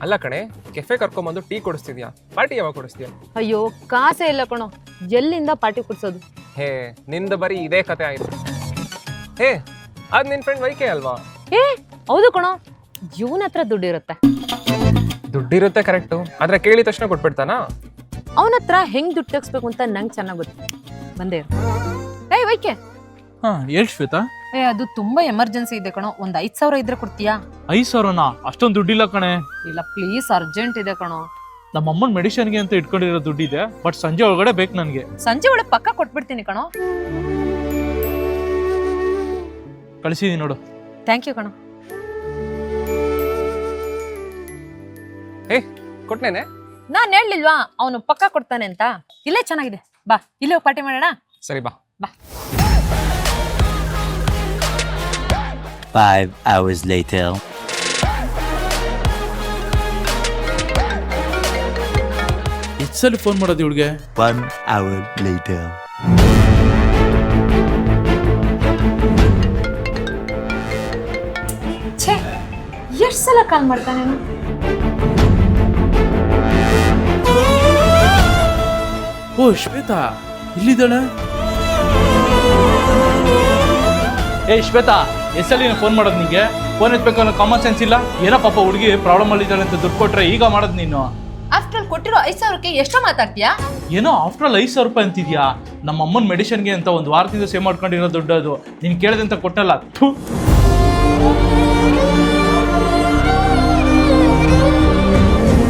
ಅಲ್ಲ ಕಣೆ, ಕೆಫೆ ಕರ್ಕೊಂಬಂದು ಟೀ ಕೊಡಿಸ್ತಿದ್ಯಾ, ಪಾರ್ಟಿ ಯಾವಾಗ ಕೊಡಿಸ್ತೀಯ? ಅಯ್ಯೋ ಕಾಸೇ ಇಲ್ಲ ಕಣೋ, ಎಲ್ಲಿಂದ ಪಾರ್ಟಿ ಕೊಡ್ಸೋದು? ಹೇ, ನಿಂದ ಬರೀ ಇದೇ ಕತೆ ಆಯ್ತು. ಹೇ, ಅದ್ ನಿನ್ ಫ್ರೆಂಡ್ ವೈಕೆ ಅಲ್ವಾ? ಏ ಹೌದು ಕಣೋ, ಇವನ ಹತ್ರ ದುಡ್ಡಿರುತ್ತೆ. ದುಡ್ಡಿರುತ್ತೆ ಕರೆಕ್ಟು, ಆದ್ರೆ ಕೇಳಿದ ತಕ್ಷಣ ಕೊಟ್ಬಿಡ್ತಾನಾ? ಅವನ ಹತ್ರ ಹೆಂಗ್ ದುಡ್ಡು ತೆಗಿಸ್ಬೇಕು ಅಂತ ನಂಗೆ ಚೆನ್ನಾಗ್ ಗೊತ್ತು. ಬಂದೇ ಇರು. ಏಯ್ ವೈಕೆ. ಹಾ ಹೇಳ್ ಶ್ವೇತಾ. ಅದು ತುಂಬಾ ಎಮರ್ಜೆನ್ಸಿ ಇದೆ ಕಣೋ, ಒಂದ್ 5,000 ಇದ್ರೆ ಕೊಡ್ತೀಯಾ? 5,000ನಾ? ಅಷ್ಟೊಂದು ದುಡ್ಡಿಲ್ಲ ಕಣೆ. ಇಲ್ಲ ಪ್ಲೀಸ್, ಅರ್ಜೆಂಟ್ ಇದೆ ಕಣೋ. ನಮ್ಮ ಅಮ್ಮನ ಮೆಡಿಸಿನ್ಗೆ ಅಂತ ಇಟ್ಕೊಂಡಿರೋ ದುಡ್ಡಿದೆ, ಬಟ್ ಸಂಜೆ ಒಳಗಡೆ ಬೇಕು ನನಗೆ. ಸಂಜೆ ಒಳಗೆ ಪಕ್ಕ ಕೊಟ್ಬಿಡ್ತೀನಿ ಕಣೋ. ಕಳಿಸಿದೀನಿ ನೋಡು. ಥ್ಯಾಂಕ್ ಯು ಕಣೋ. ಹೇ, ಕೊಟ್ನೇನೆ? ನಾನ್ ಹೇಳ್ಲಿಲ್ವಾ ಅವನು ಪಕ್ಕ ಕೊಡ್ತಾನೆ ಅಂತ? ಇಲ್ಲೇ ಚೆನ್ನಾಗಿದೆ, ಬಾ ಇಲ್ಲೇ ಹೋಗಿ ಪಾರ್ಟಿ ಮಾಡೋಣ. ಸರಿ ಬಾ. ಬಾ. 5 hours later. ಎಷ್ಟು ಸಲ ಫೋನ್ ಮಾಡೋದು ಇವಳಿಗೆ? 1 hour later. ಛೇ, ಎಷ್ಟು ಸಲ ಕಾಲ್ ಮಾಡ್ತಾನೆ? ಓ ಶ್ವೇತಾ, ಇಲ್ಲಿದ್ದಾಳೆ. ಏ ಶ್ವೇತಾ, ಎಷ್ಟಲ್ಲಿ ಫೋನ್ ಮಾಡೋದು ನಿಂಗೆ? ಫೋನ್ ಎತ್ಬೇಕು ಅನ್ನೋ ಕಾಮನ್ ಸೆನ್ಸ್ ಇಲ್ಲ? ಏನೋ ಪಾಪ ಹುಡುಗಿ ಪ್ರಾಬ್ಲಮ್ ಅಲ್ಲಿದ್ದಾಳೆ ಅಂತ ದುಡ್ಡು ಕೊಟ್ರೆ ಈಗ ಮಾಡೋದು ನೀನು? ಆಫ್ಟರ್ ಆಲ್ ಕೊಟ್ಟಿರೋ 5,000ಕ್ಕೆ ಎಷ್ಟೋ ಮಾತಾಡ್ತೀಯಾ? ಏನೋ ಆಫ್ಟರ್ ಆಲ್ 5,000 ರೂಪಾಯಿ ಅಂತಿದ್ಯಾ? ನಮ್ಮ ಅಮ್ಮನ ಮೆಡಿಸಿನ್ಗೆ ಅಂತ ಒಂದು ವಾರದಿಂದ ಸೇವ್ ಮಾಡ್ಕೊಂಡಿರೋ ದುಡ್ಡು ಅದು. ನೀನು ಕೇಳಿದಂತ ಕೊಟ್ಟಲ್ಲ. ಥು.